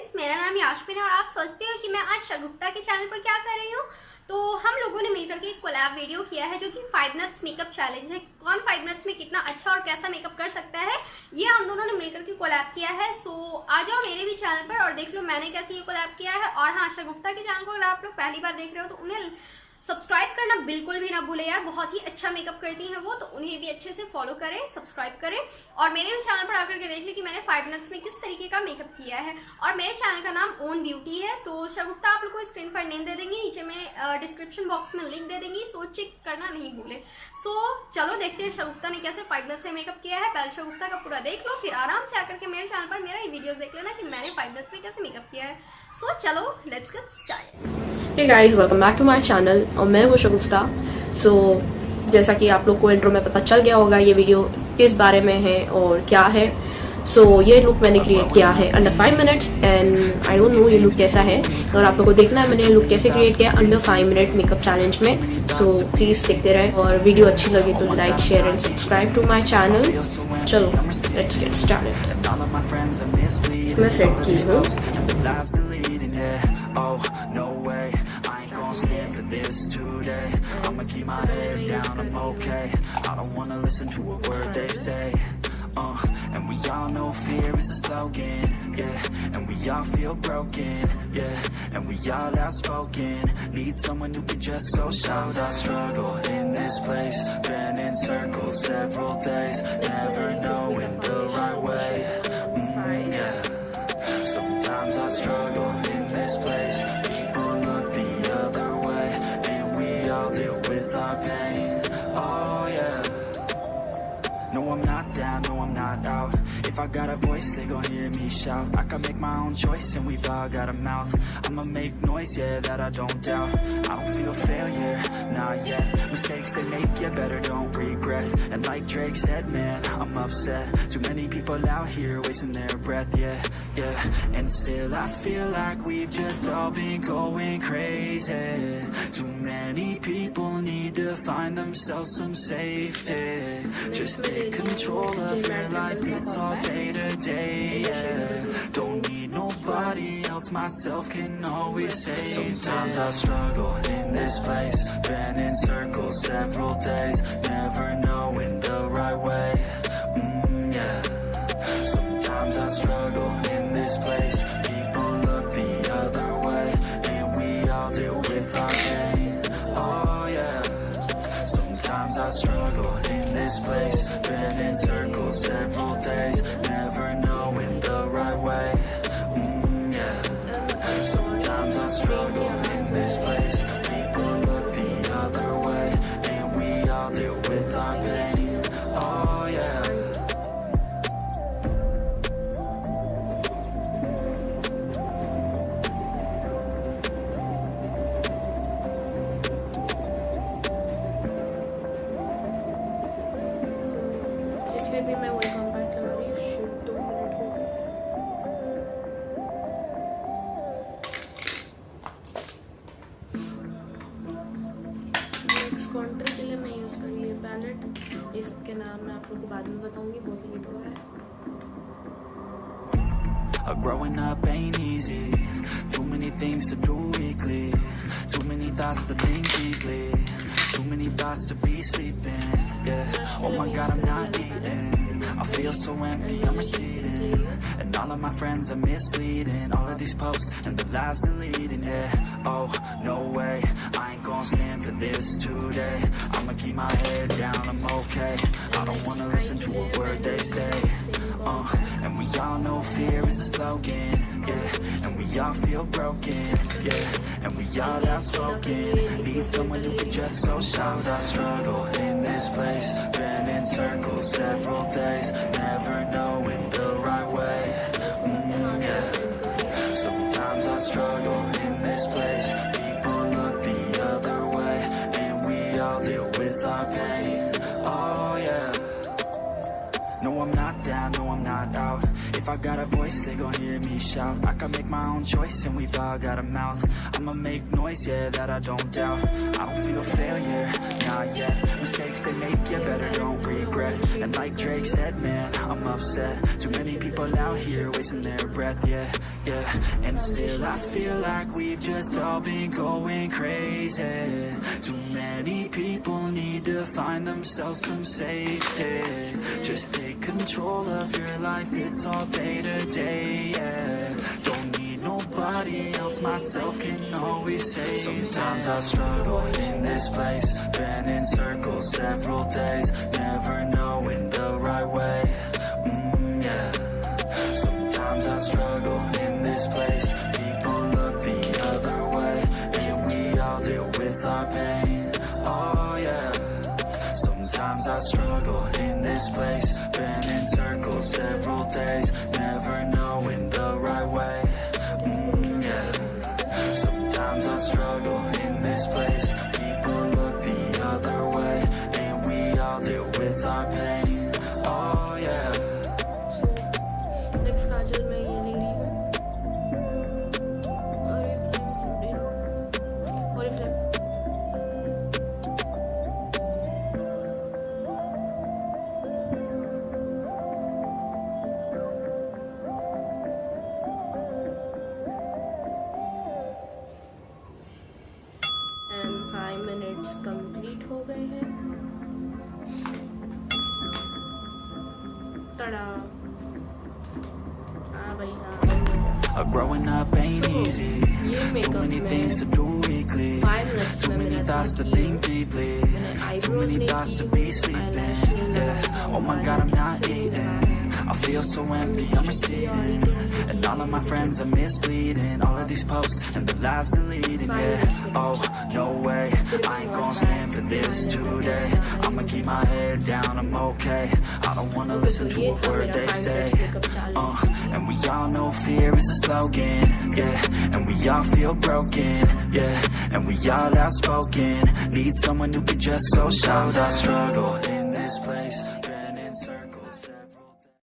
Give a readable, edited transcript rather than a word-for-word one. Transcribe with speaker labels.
Speaker 1: Friends, मेरा नाम याशमीन है और आप सोचते हो कि मैं आज शगुफ्ता के चैनल पर क्या कर रही हूँ। तो हम लोगों ने मिलकर के एक कोलैब वीडियो किया है जो कि 5 मिनट्स मेकअप चैलेंज है। कौन 5 मिनट्स में कितना अच्छा और कैसा मेकअप कर सकता है, ये हम दोनों ने मिलकर के कोलैब किया है। सो आ जाओ मेरे भी चैनल पर और देख लो मैंने कैसे ये कोलैब किया है। और हाँ, शगुफ्ता के चैनल को अगर आप लोग पहली बार देख रहे हो तो उन्हें सब्सक्राइब करना बिल्कुल भी ना भूले यार, बहुत ही अच्छा मेकअप करती हैं वो, तो उन्हें भी अच्छे से फॉलो करें, सब्सक्राइब करें और मेरे भी चैनल पर आकर के देख लें कि मैंने 5 मिनट्स में किस तरीके का मेकअप किया है। और मेरे चैनल का नाम ओन ब्यूटी है। तो शगुफ्ता आप लोग को स्क्रीन पर नेम दे देंगी, नीचे में डिस्क्रिप्शन बॉक्स में लिंक दे देंगी, सो चेक करना नहीं भूले। सो चलो देखते हैं शगुफ्ता ने कैसे 5 मिनट्स में मेकअप किया है। पहले शगुफ्ता का पूरा देख लो, फिर आराम से आकर के मेरे चैनल पर मेरा ये वीडियोस देख लेना कि मैंने 5 मिनट्स में कैसे मेकअप किया है। सो चलो let's get started.
Speaker 2: Hey guys, welcome back to my channel और मैं हूँ शगुफ्ता। सो जैसा कि आप लोग को इंट्रो में पता चल गया होगा ये वीडियो किस बारे में है और क्या है। सो ये लुक मैंने क्रिएट किया है under 5 minutes and I don't know ये लुक कैसा है और आप लोग को देखना है मैंने लुक कैसे क्रिएट किया अंडर 5 मिनट मेकअप चैलेंज में। सो प्लीज़ देखते रहें और वीडियो अच्छी लगे तो like share and subscribe to my channel. चलो लेट्स गेट स्टार्टेड। मैं सेट की हूँ।
Speaker 3: Oh, no way, I ain't gon' stand for this today. I'ma keep my head down, I'm okay. I don't wanna listen to a word they say. And we all know fear is a slogan, yeah. And we all feel broken, yeah. And we all outspoken. Need someone who can just go shout. I struggle in this place, been in circles several days, never knowing the right way. Yeah. Sometimes I struggle in this place. People look the other way, and we all deal with our pain. Oh yeah. No, I'm not down, no, I'm not out. If I got a voice, they gon' hear me shout. I can make my own choice, and we've all got a mouth. I'ma make noise, yeah, that I don't doubt. I don't feel failure, not yet. Mistakes they make, yeah, better don't regret. And like Drake said, man, I'm upset. Too many people out here wasting their breath, yeah, yeah. And still I feel like we've just all been going crazy. Too many people need to find themselves some safety. Just take control of your life, it's all day to day, yeah. Don't need nobody else, myself can always save. Sometimes I struggle in this place, been in circles several days, never knowing the right way, yeah. Sometimes I struggle in this place, people look the other way, and we all deal with our pain, oh yeah. Sometimes I struggle in this place, been in circles several days, never knowing the right way, yeah. Sometimes I struggle in this place, people look the other way, and we all deal with our pain, oh yeah.
Speaker 2: इसमें भी मैं वही compact लगा रही हूँ। Shit, 2 minute हो गए। Next contour के लिए मैं यूज़ कर रही हूँ पैलेट। इसके नाम मैं आप लोग को बाद में बताऊंगी, बहुत लेट हो रहा है।
Speaker 3: Growing up ain't easy, too many things to do weekly, too many thoughts to think deeply, too many thoughts to be sleeping, yeah. Oh my God, I'm not eating, I feel so empty, I'm receding, and all of my friends are misleading, all of these posts and the lives they're leading, yeah. Oh, no way, I ain't gon' stand for this today, I'ma keep my head down, I'm okay, I don't wanna listen to a word they say, and we all know fear is a slogan, yeah. And we all feel broken, yeah. And we all outspoken. Need someone who can just go shout. I struggle in this place, been in circles several days, never knowing the right way, yeah. Sometimes I struggle in this place, people look the other way, and we all deal with our pain, oh yeah. No, I'm not down, no, I'm not out. If I all got a voice, they gon' hear me shout. I can make my own choice and we've all got a mouth. I'ma make noise, yeah, that I don't doubt. I don't feel failure, not yet. Mistakes they make, you better don't regret. And like Drake said, man, I'm upset. Too many people out here wasting their breath, yeah, yeah. And still I feel like we've just all been going crazy. Too many people need to find themselves some safety. Just take control of your life, it's all day to day, yeah. Don't need nobody else, myself can always save. Sometimes I struggle in this place, been in circles several days, never knowing the right way, yeah. Sometimes I struggle in this place, people look the other way, and we all deal with our pain, oh yeah. Sometimes I struggle in this place, been in circles several days, never knowing the right way, yeah. Sometimes I struggle in this place, people look the other way, and we all deal with our pain, oh yeah.
Speaker 2: Next kajal मैं ये ले रही हूँ and 5 minutes complete हो गए हैं। तड़ा भाई हाँ
Speaker 3: Growing up ain't easy, too many things to do weekly, too many thoughts to think deeply, too many thoughts to be sleeping, yeah. Oh my God, I'm not eating, I feel so empty, I'm receding, and all of my friends are misleading, all of these posts and the lives they're leading, yeah. Oh, no way, I ain't gon' stand for this today, I'ma keep my head down, I'm okay, I don't wanna listen to a word they say, and we all know fear is a slogan, yeah, and we all feel broken, yeah, and we all outspoken, need someone who can just so. Sometimes I struggle in this place,